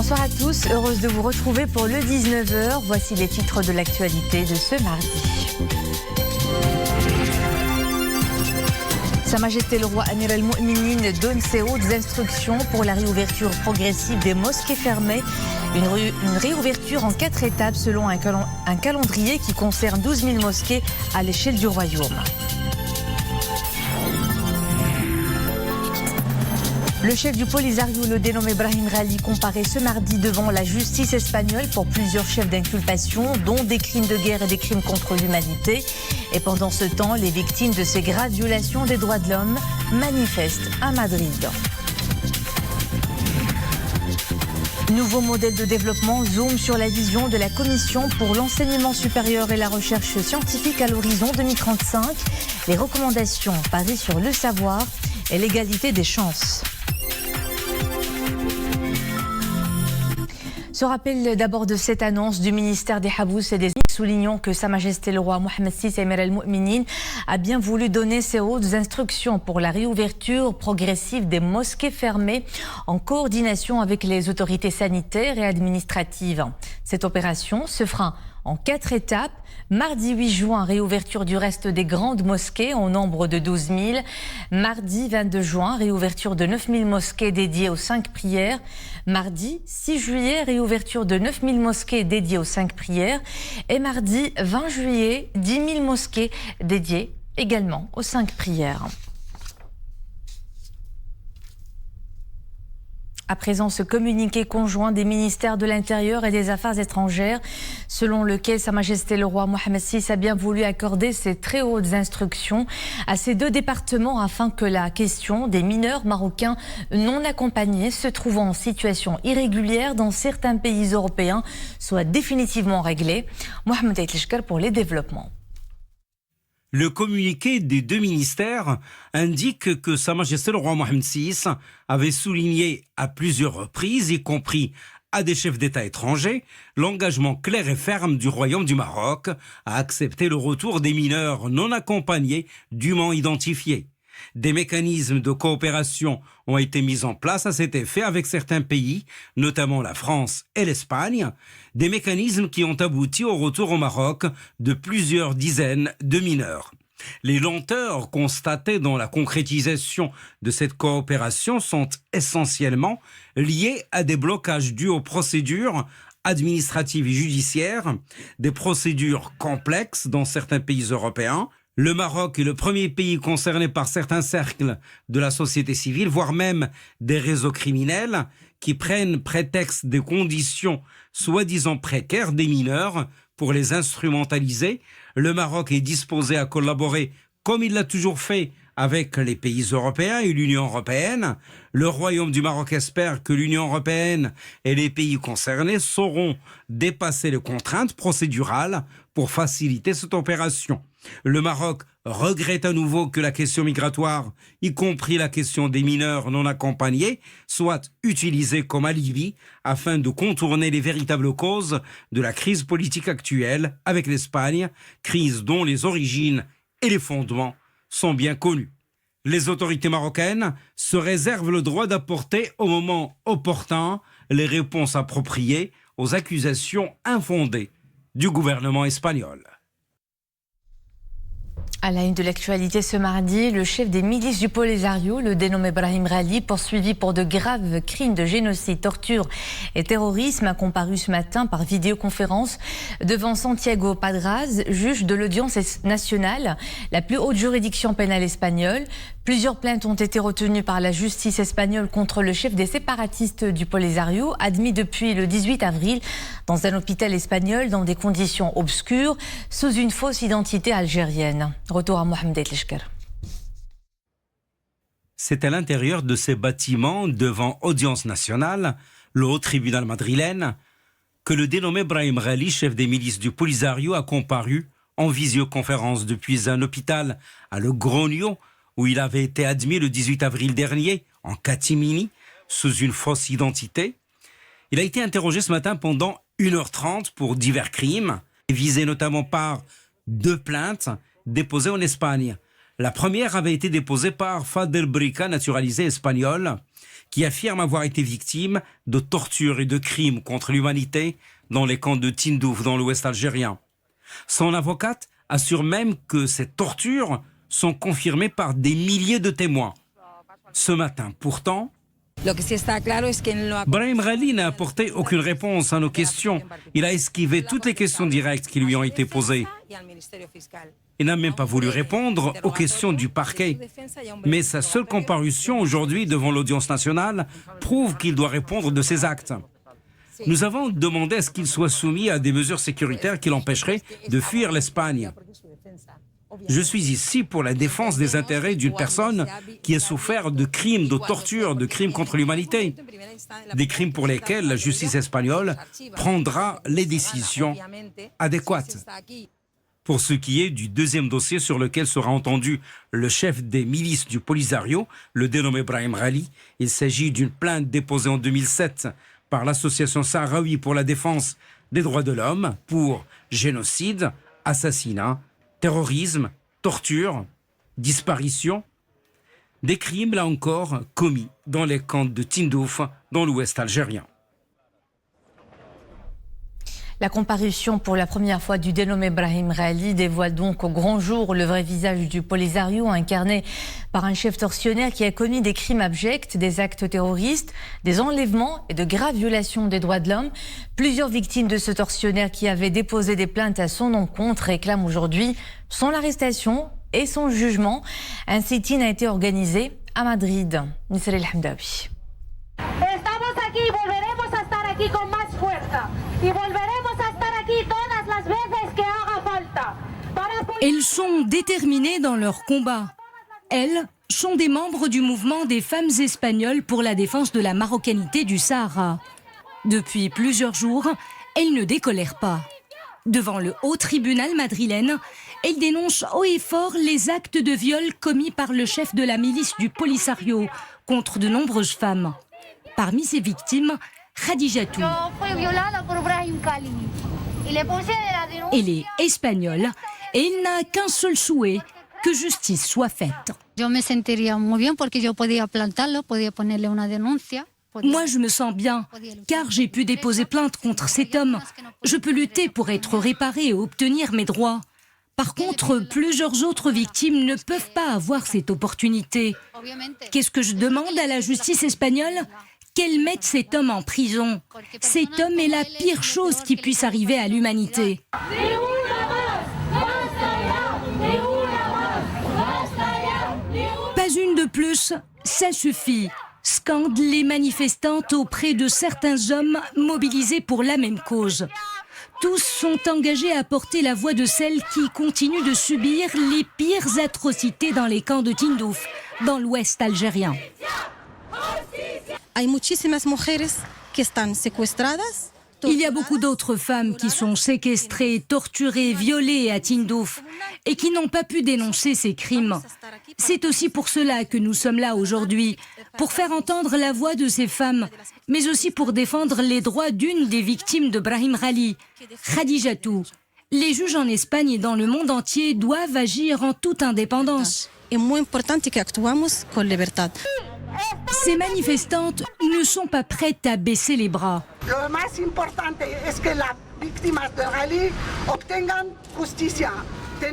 Bonsoir à tous, heureuse de vous retrouver pour le 19h. Voici les titres de l'actualité de ce mardi. Sa Majesté le Roi Amir al-Mu'minin donne ses hautes instructions pour la réouverture progressive des mosquées fermées. Une réouverture en 4 étapes selon un calendrier qui concerne 12 000 mosquées à l'échelle du royaume. Le chef du Polisario, le dénommé Brahim Ghali, comparaît ce mardi devant la justice espagnole pour plusieurs chefs d'inculpation, dont des crimes de guerre et des crimes contre l'humanité. Et pendant ce temps, les victimes de ces graves violations des droits de l'homme manifestent à Madrid. Nouveau modèle de développement zoom sur la vision de la Commission pour l'enseignement supérieur et la recherche scientifique à l'horizon 2035. Les recommandations basées sur le savoir et l'égalité des chances. Ce rappel d'abord de cette annonce du ministère des Habous et des soulignons que Sa Majesté le Roi Mohammed VI Amir al-Mu'minin a bien voulu donner ses hautes instructions pour la réouverture progressive des mosquées fermées en coordination avec les autorités sanitaires et administratives. Cette opération se fera en 4 étapes. Mardi 8 juin, réouverture du reste des grandes mosquées au nombre de 12 000. Mardi 22 juin, réouverture de 9 000 mosquées dédiées aux 5 prières. Mardi 6 juillet, réouverture de 9 000 mosquées dédiées aux 5 prières. Et mardi 20 juillet, 10 000 mosquées dédiées également aux 5 prières. À présent, ce communiqué conjoint des ministères de l'Intérieur et des Affaires étrangères, selon lequel Sa Majesté le Roi Mohammed VI a bien voulu accorder ses très hautes instructions à ces 2 départements afin que la question des mineurs marocains non accompagnés se trouvant en situation irrégulière dans certains pays européens soit définitivement réglée. Mohamed Aitleshkar pour les développements. Le communiqué des 2 ministères indique que Sa Majesté le Roi Mohammed VI avait souligné à plusieurs reprises, y compris à des chefs d'État étrangers, l'engagement clair et ferme du Royaume du Maroc à accepter le retour des mineurs non accompagnés dûment identifiés. Des mécanismes de coopération ont été mis en place à cet effet avec certains pays, notamment la France et l'Espagne, des mécanismes qui ont abouti au retour au Maroc de plusieurs dizaines de mineurs. Les lenteurs constatées dans la concrétisation de cette coopération sont essentiellement liées à des blocages dus aux procédures administratives et judiciaires, des procédures complexes dans certains pays européens. Le Maroc est le premier pays concerné par certains cercles de la société civile, voire même des réseaux criminels qui prennent prétexte des conditions soi-disant précaires des mineurs pour les instrumentaliser. Le Maroc est disposé à collaborer comme il l'a toujours fait avec les pays européens et l'Union européenne. Le Royaume du Maroc espère que l'Union européenne et les pays concernés sauront dépasser les contraintes procédurales pour faciliter cette opération. Le Maroc regrette à nouveau que la question migratoire, y compris la question des mineurs non accompagnés, soit utilisée comme alibi afin de contourner les véritables causes de la crise politique actuelle avec l'Espagne, crise dont les origines et les fondements sont bien connus. Les autorités marocaines se réservent le droit d'apporter au moment opportun les réponses appropriées aux accusations infondées du gouvernement espagnol. À la une de l'actualité ce mardi, le chef des milices du Polisario, le dénommé Brahim Ghali, poursuivi pour de graves crimes de génocide, torture et terrorisme, a comparu ce matin par vidéoconférence devant Santiago Padraz, juge de l'audience nationale, la plus haute juridiction pénale espagnole. Plusieurs plaintes ont été retenues par la justice espagnole contre le chef des séparatistes du Polisario, admis depuis le 18 avril dans un hôpital espagnol dans des conditions obscures, sous une fausse identité algérienne. Retour à Mohamed Aitleshkar. C'est à l'intérieur de ces bâtiments, devant Audience nationale, le haut tribunal madrilène, que le dénommé Brahim Ghali, chef des milices du Polisario, a comparu en visioconférence depuis un hôpital à Logroño, où il avait été admis le 18 avril dernier, en catimini, sous une fausse identité. Il a été interrogé ce matin pendant 1h30 pour divers crimes, visés notamment par 2 plaintes déposées en Espagne. La première avait été déposée par Fadel Brica, naturalisé espagnol, qui affirme avoir été victime de tortures et de crimes contre l'humanité dans les camps de Tindouf, dans l'ouest algérien. Son avocate assure même que ces tortures sont confirmées par des milliers de témoins. Ce matin, pourtant, Brahim Ghali n'a apporté aucune réponse à nos questions. Il a esquivé toutes les questions directes qui lui ont été posées. Il n'a même pas voulu répondre aux questions du parquet. Mais sa seule comparution aujourd'hui devant l'audience nationale prouve qu'il doit répondre de ses actes. Nous avons demandé à ce qu'il soit soumis à des mesures sécuritaires qui l'empêcheraient de fuir l'Espagne. Je suis ici pour la défense des intérêts d'une personne qui a souffert de crimes, de tortures, de crimes contre l'humanité. Des crimes pour lesquels la justice espagnole prendra les décisions adéquates. Pour ce qui est du deuxième dossier sur lequel sera entendu le chef des milices du Polisario, le dénommé Brahim Ghali, il s'agit d'une plainte déposée en 2007 par l'association sahraoui pour la défense des droits de l'homme pour génocide, assassinat, terrorisme, torture, disparition. Des crimes, là encore, commis dans les camps de Tindouf, dans l'ouest algérien. La comparution pour la première fois du dénommé Brahim Ghali dévoile donc au grand jour le vrai visage du Polisario, incarné par un chef tortionnaire qui a commis des crimes abjects, des actes terroristes, des enlèvements et de graves violations des droits de l'homme. Plusieurs victimes de ce tortionnaire qui avaient déposé des plaintes à son encontre réclament aujourd'hui son arrestation et son jugement. Un sit-in a été organisé à Madrid. Nissel El Hamdawi. Estamos aquí y volveremos a estar aquí con más fuerza. Y volveremos a estar aquí todas las veces que haga falta. Elles sont déterminées dans leur combat. Elles sont des membres du mouvement des femmes espagnoles pour la défense de la marocanité du Sahara. Depuis plusieurs jours, elles ne décolèrent pas. Devant le haut tribunal madrilène, elles dénoncent haut et fort les actes de viol commis par le chef de la milice du Polisario contre de nombreuses femmes. Parmi ces victimes, Khadijatou. Elle est espagnole et il n'a qu'un seul souhait, que justice soit faite. Moi, je me sens bien, car j'ai pu déposer plainte contre cet homme. Je peux lutter pour être réparée et obtenir mes droits. Par contre, plusieurs autres victimes ne peuvent pas avoir cette opportunité. Qu'est-ce que je demande à la justice espagnole ? Qu'elle mette cet homme en prison. Cet homme est la pire chose qui puisse arriver à l'humanité. Pas une de plus, ça suffit. Scandent les manifestantes auprès de certains hommes mobilisés pour la même cause. Tous sont engagés à porter la voix de celles qui continuent de subir les pires atrocités dans les camps de Tindouf, dans l'ouest algérien. Il y a beaucoup d'autres femmes qui sont séquestrées, torturées, violées à Tindouf et qui n'ont pas pu dénoncer ces crimes. C'est aussi pour cela que nous sommes là aujourd'hui, pour faire entendre la voix de ces femmes, mais aussi pour défendre les droits d'une des victimes de Brahim Ghali, Khadijatou. Les juges en Espagne et dans le monde entier doivent agir en toute indépendance. Ces manifestantes ne sont pas prêtes à baisser les bras.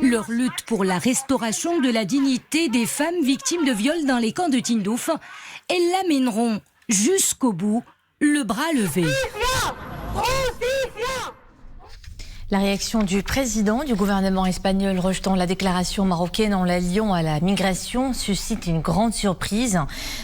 Leur lutte pour la restauration de la dignité des femmes victimes de viols dans les camps de Tindouf, elles l'amèneront jusqu'au bout, le bras levé. La réaction du président du gouvernement espagnol rejetant la déclaration marocaine en la liant à la migration suscite une grande surprise.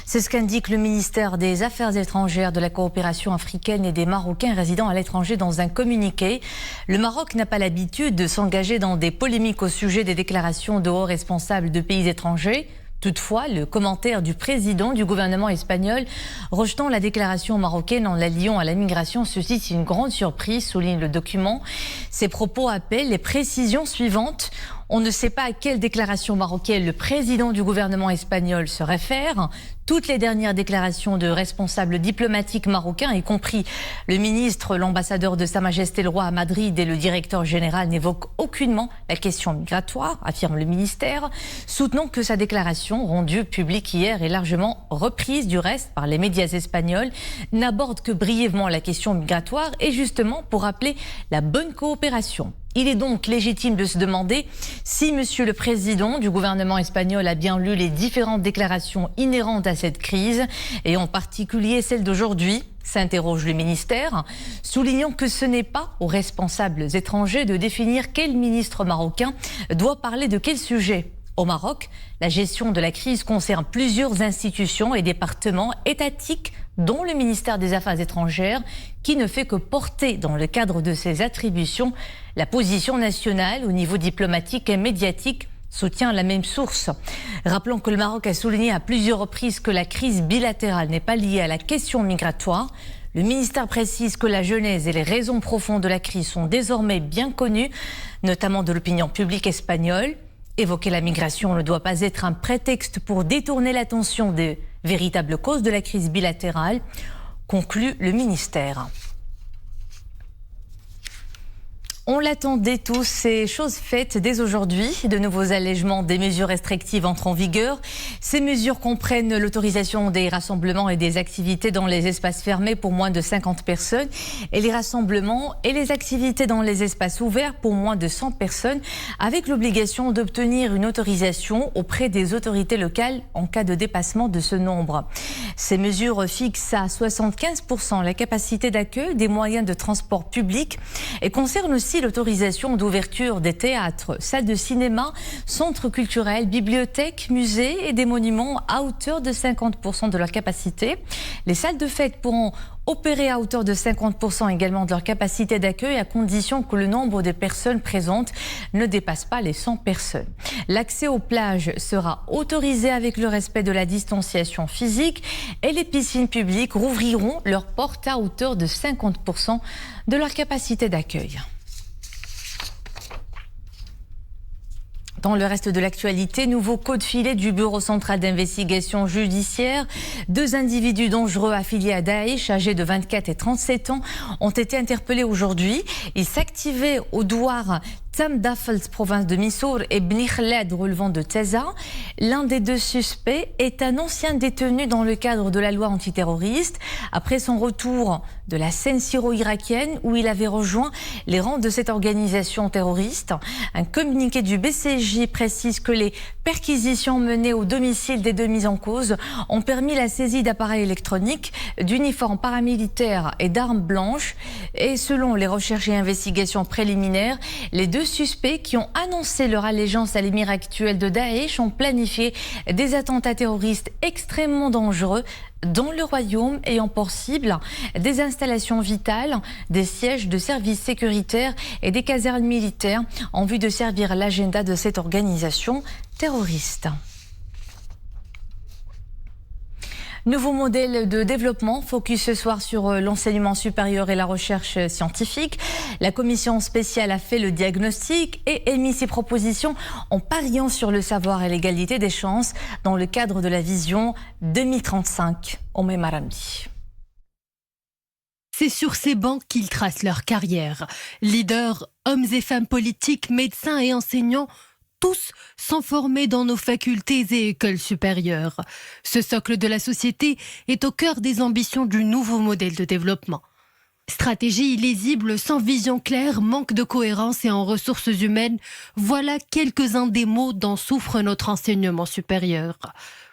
C'est ce qu'indique le ministère des Affaires étrangères, de la coopération africaine et des Marocains résidant à l'étranger dans un communiqué. Le Maroc n'a pas l'habitude de s'engager dans des polémiques au sujet des déclarations de hauts responsables de pays étrangers. Toutefois, le commentaire du président du gouvernement espagnol rejetant la déclaration marocaine en la liant à la migration suscite une grande surprise, souligne le document. Ces propos appellent les précisions suivantes. On ne sait pas à quelle déclaration marocaine le président du gouvernement espagnol se réfère. Toutes les dernières déclarations de responsables diplomatiques marocains, y compris le ministre, l'ambassadeur de Sa Majesté le Roi à Madrid et le directeur général, n'évoquent aucunement la question migratoire, affirme le ministère, soutenant que sa déclaration, rendue publique hier et largement reprise du reste par les médias espagnols, n'aborde que brièvement la question migratoire et justement pour rappeler la bonne coopération. Il est donc légitime de se demander si Monsieur le Président du gouvernement espagnol a bien lu les différentes déclarations inhérentes à cette crise, et en particulier celle d'aujourd'hui, s'interroge le ministère, soulignant que ce n'est pas aux responsables étrangers de définir quel ministre marocain doit parler de quel sujet. Au Maroc, la gestion de la crise concerne plusieurs institutions et départements étatiques, dont le ministère des Affaires étrangères, qui ne fait que porter dans le cadre de ses attributions la position nationale au niveau diplomatique et médiatique, soutient la même source. Rappelons que le Maroc a souligné à plusieurs reprises que la crise bilatérale n'est pas liée à la question migratoire. Le ministère précise que la genèse et les raisons profondes de la crise sont désormais bien connues, notamment de l'opinion publique espagnole. Évoquer la migration ne doit pas être un prétexte pour détourner l'attention des véritables causes de la crise bilatérale, conclut le ministère. On l'attendait tous, c'est chose faite dès aujourd'hui. De nouveaux allègements des mesures restrictives entrent en vigueur. Ces mesures comprennent l'autorisation des rassemblements et des activités dans les espaces fermés pour moins de 50 personnes et les rassemblements et les activités dans les espaces ouverts pour moins de 100 personnes, avec l'obligation d'obtenir une autorisation auprès des autorités locales en cas de dépassement de ce nombre. Ces mesures fixent à 75% la capacité d'accueil des moyens de transport public et concernent aussi l'autorisation d'ouverture des théâtres, salles de cinéma, centres culturels, bibliothèques, musées et des monuments à hauteur de 50% de leur capacité. Les salles de fête pourront opérer à hauteur de 50% également de leur capacité d'accueil à condition que le nombre de personnes présentes ne dépasse pas les 100 personnes. L'accès aux plages sera autorisé avec le respect de la distanciation physique et les piscines publiques rouvriront leurs portes à hauteur de 50% de leur capacité d'accueil. Dans le reste de l'actualité, nouveau code filet du Bureau central d'investigation judiciaire. 2 individus dangereux affiliés à Daesh, âgés de 24 et 37 ans, ont été interpellés aujourd'hui. Ils s'activaient au douar Tamdafelt, province de Missour, et Bni Khaled, relevant de Taza. L'un des 2 suspects est un ancien détenu dans le cadre de la loi antiterroriste. Après son retour de la scène syro-irakienne où il avait rejoint les rangs de cette organisation terroriste, un communiqué du BCJ précise que les perquisitions menées au domicile des 2 mis en cause ont permis la saisie d'appareils électroniques, d'uniformes paramilitaires et d'armes blanches. Et selon les recherches et investigations préliminaires, les 2 suspects qui ont annoncé leur allégeance à l'émir actuel de Daesh ont planifié des attentats terroristes extrêmement dangereux dans le royaume, ayant pour cible des installations vitales, des sièges de services sécuritaires et des casernes militaires en vue de servir l'agenda de cette organisation terroriste. Nouveau modèle de développement, focus ce soir sur l'enseignement supérieur et la recherche scientifique. La commission spéciale a fait le diagnostic et émis ses propositions en pariant sur le savoir et l'égalité des chances dans le cadre de la vision 2035. Oumé Maramdi. C'est sur ces bancs qu'ils tracent leur carrière. Leaders, hommes et femmes politiques, médecins et enseignants, tous sont formés dans nos facultés et écoles supérieures. Ce socle de la société est au cœur des ambitions du nouveau modèle de développement. Stratégie illisible, sans vision claire, manque de cohérence et en ressources humaines, voilà quelques-uns des maux dont souffre notre enseignement supérieur.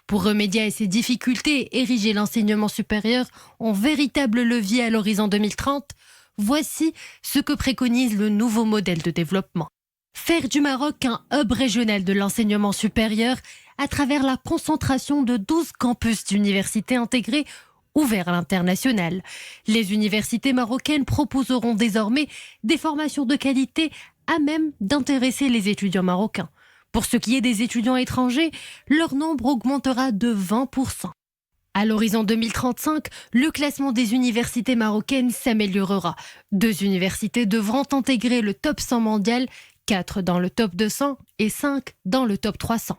Pour remédier à ces difficultés et ériger l'enseignement supérieur en véritable levier à l'horizon 2030, voici ce que préconise le nouveau modèle de développement. Faire du Maroc un hub régional de l'enseignement supérieur à travers la concentration de 12 campus d'universités intégrés ouverts à l'international. Les universités marocaines proposeront désormais des formations de qualité à même d'intéresser les étudiants marocains. Pour ce qui est des étudiants étrangers, leur nombre augmentera de 20%. À l'horizon 2035, le classement des universités marocaines s'améliorera. 2 universités devront intégrer le top 100 mondial, 4 dans le top 200 et 5 dans le top 300.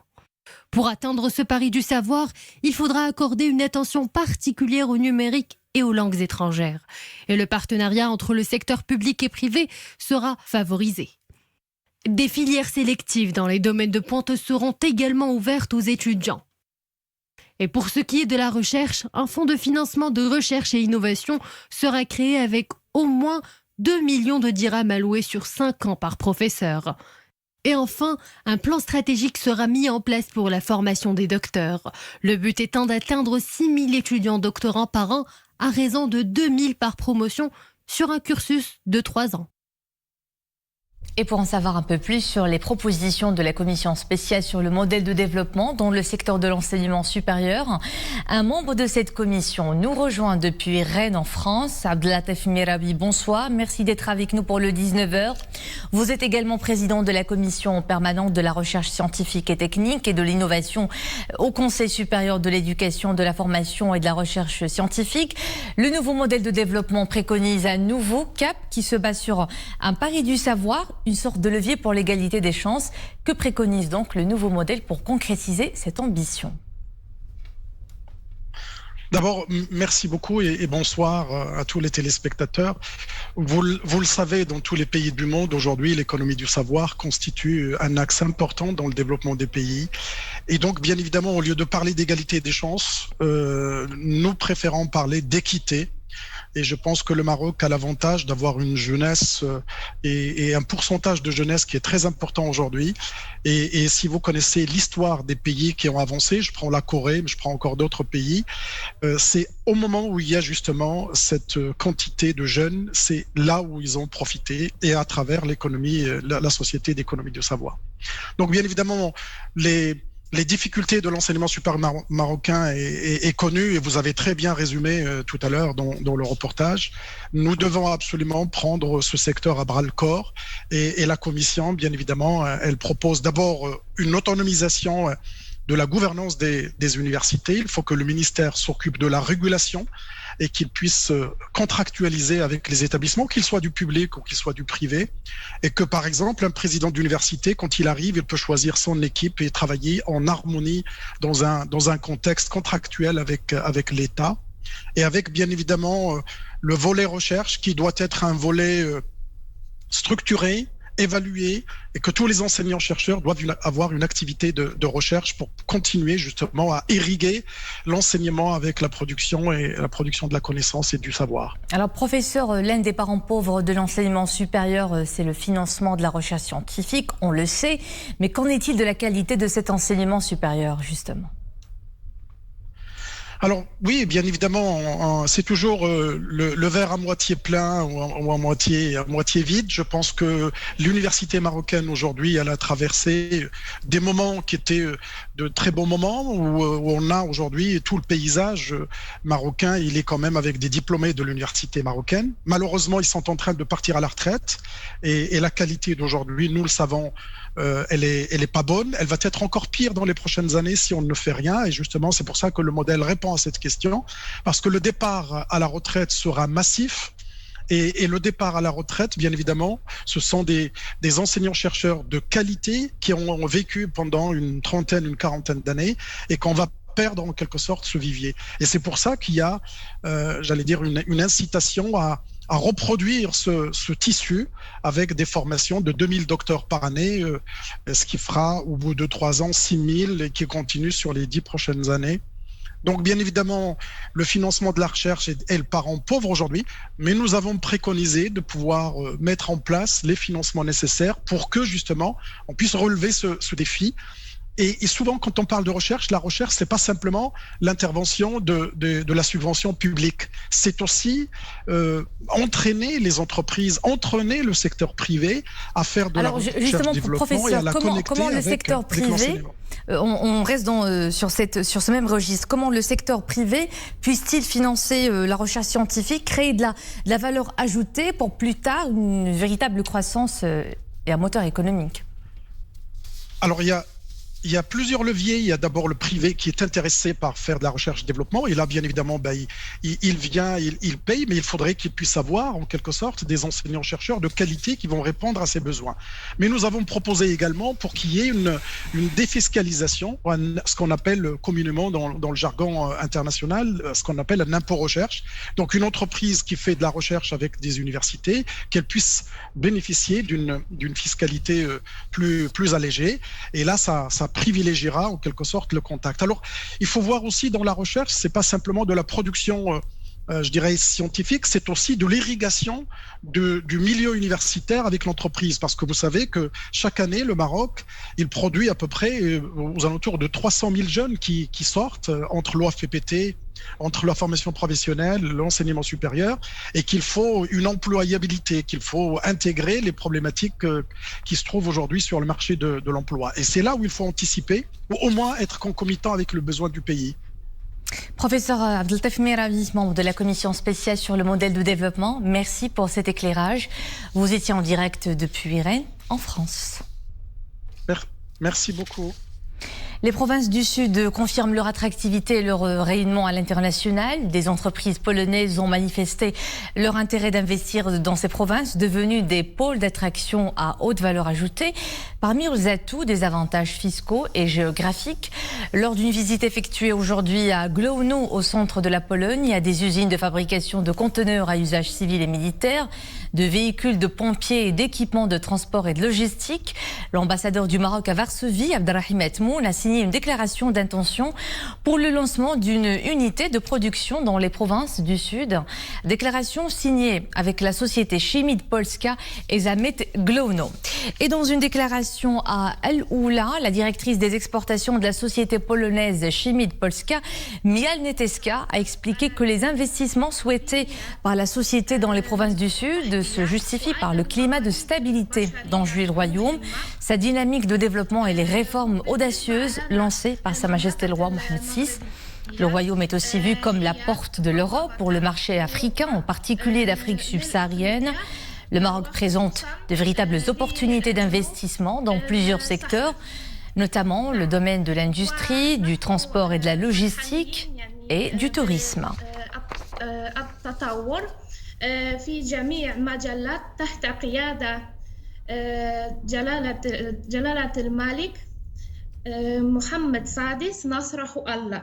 Pour atteindre ce pari du savoir, il faudra accorder une attention particulière au numérique et aux langues étrangères. Et le partenariat entre le secteur public et privé sera favorisé. Des filières sélectives dans les domaines de pointe seront également ouvertes aux étudiants. Et pour ce qui est de la recherche, un fonds de financement de recherche et innovation sera créé avec au moins 2 millions de dirhams alloués sur 5 ans par professeur. Et enfin, un plan stratégique sera mis en place pour la formation des docteurs. Le but étant d'atteindre 6 000 étudiants doctorants par an à raison de 2 000 par promotion sur un cursus de 3 ans. Et pour en savoir un peu plus sur les propositions de la commission spéciale sur le modèle de développement dans le secteur de l'enseignement supérieur, un membre de cette commission nous rejoint depuis Rennes en France. Abdellatif Mirabi, bonsoir. Merci d'être avec nous pour le 19h. Vous êtes également président de la commission permanente de la recherche scientifique et technique et de l'innovation au Conseil supérieur de l'éducation, de la formation et de la recherche scientifique. Le nouveau modèle de développement préconise un nouveau cap qui se base sur un pari du savoir, une sorte de levier pour l'égalité des chances. Que préconise donc le nouveau modèle pour concrétiser cette ambition ? D'abord, merci beaucoup et bonsoir à tous les téléspectateurs. Vous le savez, dans tous les pays du monde, aujourd'hui, l'économie du savoir constitue un axe important dans le développement des pays. Et donc, bien évidemment, au lieu de parler d'égalité des chances, nous préférons parler d'équité. Et je pense que le Maroc a l'avantage d'avoir une jeunesse et un pourcentage de jeunesse qui est très important aujourd'hui. Et si vous connaissez l'histoire des pays qui ont avancé, je prends la Corée, mais je prends encore d'autres pays, c'est au moment où il y a justement cette quantité de jeunes, c'est là où ils ont profité et à travers l'économie, la société d'économie du savoir. Donc bien évidemment, les difficultés de l'enseignement supérieur marocain est connue et vous avez très bien résumé tout à l'heure dans le reportage. Nous devons absolument prendre ce secteur à bras-le-corps et la commission, bien évidemment, elle propose d'abord une autonomisation de la gouvernance des universités. Il faut que le ministère s'occupe de la régulation et qu'il puisse contractualiser avec les établissements, qu'ils soient du public ou qu'ils soient du privé, et que par exemple un président d'université, quand il arrive, il peut choisir son équipe et travailler en harmonie dans un contexte contractuel avec l'État, et avec bien évidemment le volet recherche qui doit être un volet structuré, évalué, et que tous les enseignants-chercheurs doivent avoir une activité de recherche pour continuer justement à irriguer l'enseignement avec la production et la production de la connaissance et du savoir. Alors professeur, l'un des parents pauvres de l'enseignement supérieur, c'est le financement de la recherche scientifique, on le sait, mais qu'en est-il de la qualité de cet enseignement supérieur justement ? Alors oui, bien évidemment, c'est toujours le verre à moitié plein ou à moitié vide. Je pense que l'université marocaine aujourd'hui, elle a traversé des moments qui étaient de très bons moments où on a aujourd'hui tout le paysage marocain, il est quand même avec des diplômés de l'université marocaine. Malheureusement, ils sont en train de partir à la retraite et la qualité d'aujourd'hui, nous le savons, elle est pas bonne. Elle va être encore pire dans les prochaines années si on ne fait rien. Et justement, c'est pour ça que le modèle répond à cette question, parce que le départ à la retraite sera massif. Et le départ à la retraite, bien évidemment, ce sont des enseignants-chercheurs de qualité qui ont vécu pendant une trentaine, une quarantaine d'années et qu'on va perdre en quelque sorte ce vivier. Et c'est pour ça qu'il y a, j'allais dire, une incitation à reproduire ce tissu avec des formations de 2000 docteurs par année, ce qui fera au bout de 3 ans 6000 et qui continue sur les 10 prochaines années. Donc bien évidemment, le financement de la recherche est le parent pauvre aujourd'hui, mais nous avons préconisé de pouvoir mettre en place les financements nécessaires pour que justement on puisse relever ce défi. Et souvent, quand on parle de recherche, la recherche, c'est pas simplement l'intervention de la subvention publique. C'est aussi entraîner les entreprises, entraîner le secteur privé à faire de la recherche développement et à la connecter comment le secteur privé, on reste sur ce même registre, comment le secteur privé puisse-t-il financer la recherche scientifique, créer de la valeur ajoutée pour plus tard une véritable croissance et un moteur économique ? Alors, il il y a plusieurs leviers. Il y a d'abord le privé qui est intéressé par faire de la recherche-développement. Et là, bien évidemment, il vient, il paye, mais il faudrait qu'il puisse avoir, en quelque sorte, des enseignants-chercheurs de qualité qui vont répondre à ses besoins. Mais nous avons proposé également pour qu'il y ait une défiscalisation, ce qu'on appelle communément dans le jargon international, ce qu'on appelle un impôt recherche. Donc, une entreprise qui fait de la recherche avec des universités, qu'elle puisse bénéficier d'une fiscalité plus allégée. Et là, ça privilégiera en quelque sorte le contact. Alors, il faut voir aussi dans la recherche, c'est pas simplement de la production, je dirais scientifique, c'est aussi de l'irrigation du milieu universitaire avec l'entreprise, parce que vous savez que chaque année, le Maroc, il produit à peu près aux alentours de 300 000 jeunes qui sortent entre l'OFPT, entre la formation professionnelle, l'enseignement supérieur, et qu'il faut une employabilité, qu'il faut intégrer les problématiques qui se trouvent aujourd'hui sur le marché de l'emploi. Et c'est là où il faut anticiper, ou au moins être concomitant avec le besoin du pays. Professeur Abdeltaf Meravi, membre de la commission spéciale sur le modèle de développement, merci pour cet éclairage. Vous étiez en direct depuis Rennes, en France. Merci beaucoup. Les provinces du Sud confirment leur attractivité et leur rayonnement à l'international. Des entreprises polonaises ont manifesté leur intérêt d'investir dans ces provinces, devenues des pôles d'attraction à haute valeur ajoutée. Parmi les atouts, des avantages fiscaux et géographiques. Lors d'une visite effectuée aujourd'hui à Główno, au centre de la Pologne, il y a des usines de fabrication de conteneurs à usage civil et militaire, de véhicules de pompiers et d'équipements de transport et de logistique. L'ambassadeur du Maroc à Varsovie, Abdelrahim Atmoun, a signé une déclaration d'intention pour le lancement d'une unité de production dans les provinces du Sud. Déclaration signée avec la société Chimid Polska et Zamet Główno. Et dans une déclaration à Al-Oula, la directrice des exportations de la société polonaise Chimid Polska, Michal Neteska, a expliqué que les investissements souhaités par la société dans les provinces du Sud se justifient par le climat de stabilité dont jouit le royaume, sa dynamique de développement et les réformes audacieuses lancées par Sa Majesté le roi Mohammed VI. Le royaume est aussi vu comme la porte de l'Europe pour le marché africain, en particulier d'Afrique subsaharienne. Le Maroc présente de véritables opportunités d'investissement dans plusieurs secteurs, notamment le domaine de l'industrie, du transport et de la logistique et du tourisme. في جميع مجالات تحت قيادة جلالة الملك محمد السادس نصره الله.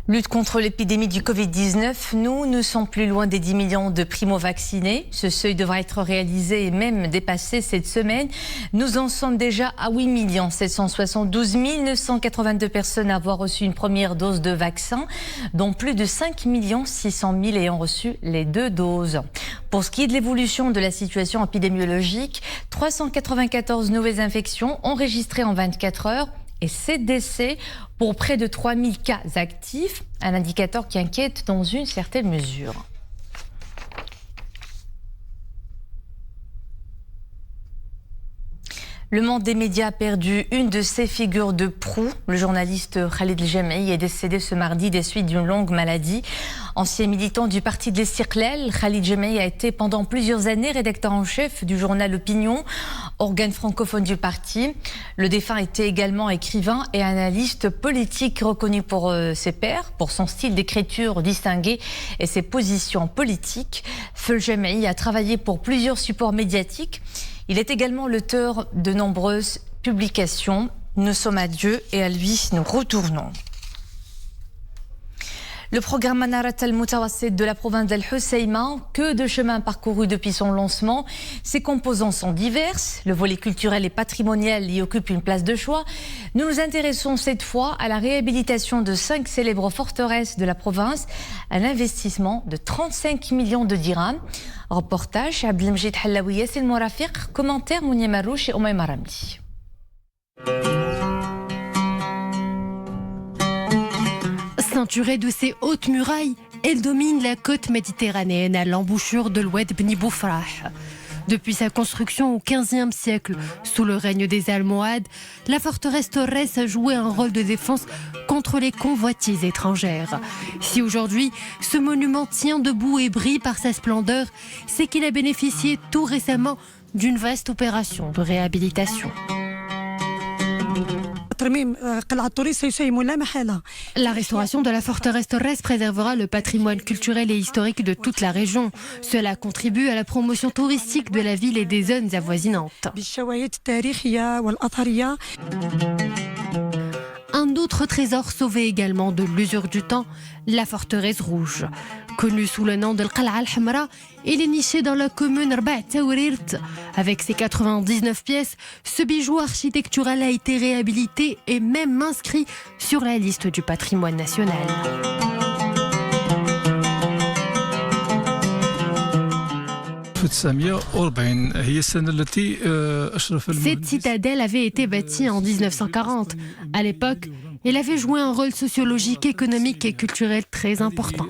Lutte contre l'épidémie du Covid-19, nous ne sommes plus loin des 10 millions de primo-vaccinés. Ce seuil devra être réalisé et même dépassé cette semaine. Nous en sommes déjà à 8 772 982 personnes à avoir reçu une première dose de vaccin, dont plus de 5 600 000 ayant reçu les 2 doses. Pour ce qui est de l'évolution de la situation épidémiologique, 394 nouvelles infections enregistrées en 24 heures. Et 7 décès pour près de 3000 cas actifs, un indicateur qui inquiète dans une certaine mesure. Le monde des médias a perdu une de ses figures de proue. Le journaliste Khalid El-Jamaï est décédé ce mardi des suites d'une longue maladie. Ancien militant du parti de l'Istiqlal, Khalid El-Jamaï a été pendant plusieurs années rédacteur en chef du journal Opinion, organe francophone du parti. Le défunt était également écrivain et analyste politique reconnu pour ses pairs, pour son style d'écriture distingué et ses positions politiques. El-Jamaï a travaillé pour plusieurs supports médiatiques. Il est également l'auteur de nombreuses publications. Nous sommes à Dieu et à lui nous retournons. Le programme Manarat al-Mutawassit de la province d'Al-Hoceima, que de chemin parcouru depuis son lancement. Ses composants sont diverses. Le volet culturel et patrimonial y occupe une place de choix. Nous nous intéressons cette fois à la réhabilitation de 5 célèbres forteresses de la province, un investissement de 35 millions de dirhams. Reportage Abdelmjid Hallaoui, Yassine Morafiq, commentaire Mounia Marouche et Omaïma Ramli. Ceinturée de ses hautes murailles, elle domine la côte méditerranéenne à l'embouchure de l'oued Bni Boufrah. Depuis sa construction au XVe siècle, sous le règne des Almohades, la forteresse Torres a joué un rôle de défense contre les convoitises étrangères. Si aujourd'hui, ce monument tient debout et brille par sa splendeur, c'est qu'il a bénéficié tout récemment d'une vaste opération de réhabilitation. La restauration de la forteresse Torres préservera le patrimoine culturel et historique de toute la région. Cela contribue à la promotion touristique de la ville et des zones avoisinantes. Un autre trésor sauvé également de l'usure du temps, la forteresse rouge. Connue sous le nom de l'Qal'a al-Hamra, il est niché dans la commune Rba' Tawrirt. Avec ses 99 pièces, ce bijou architectural a été réhabilité et même inscrit sur la liste du patrimoine national. Cette citadelle avait été bâtie en 1940. À l'époque, elle avait joué un rôle sociologique, économique et culturel très important.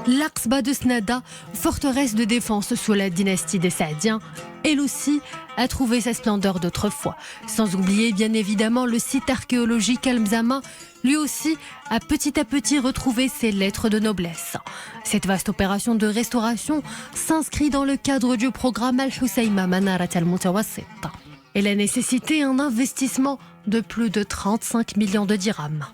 L'Aqsba de Snada, forteresse de défense sous la dynastie des Saadiens, elle aussi a trouvé sa splendeur d'autrefois. Sans oublier bien évidemment le site archéologique Al-Mzama, lui aussi a petit à petit retrouvé ses lettres de noblesse. Cette vaste opération de restauration s'inscrit dans le cadre du programme Al-Husayma Manarat Al-Mutawassit. Elle a nécessité un investissement de plus de 35 millions de dirhams.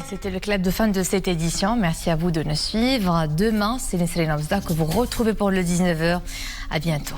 C'était le clap de fin de cette édition. Merci à vous de nous suivre. Demain, c'est Nesrine Ouzda que vous retrouvez pour le 19h. À bientôt.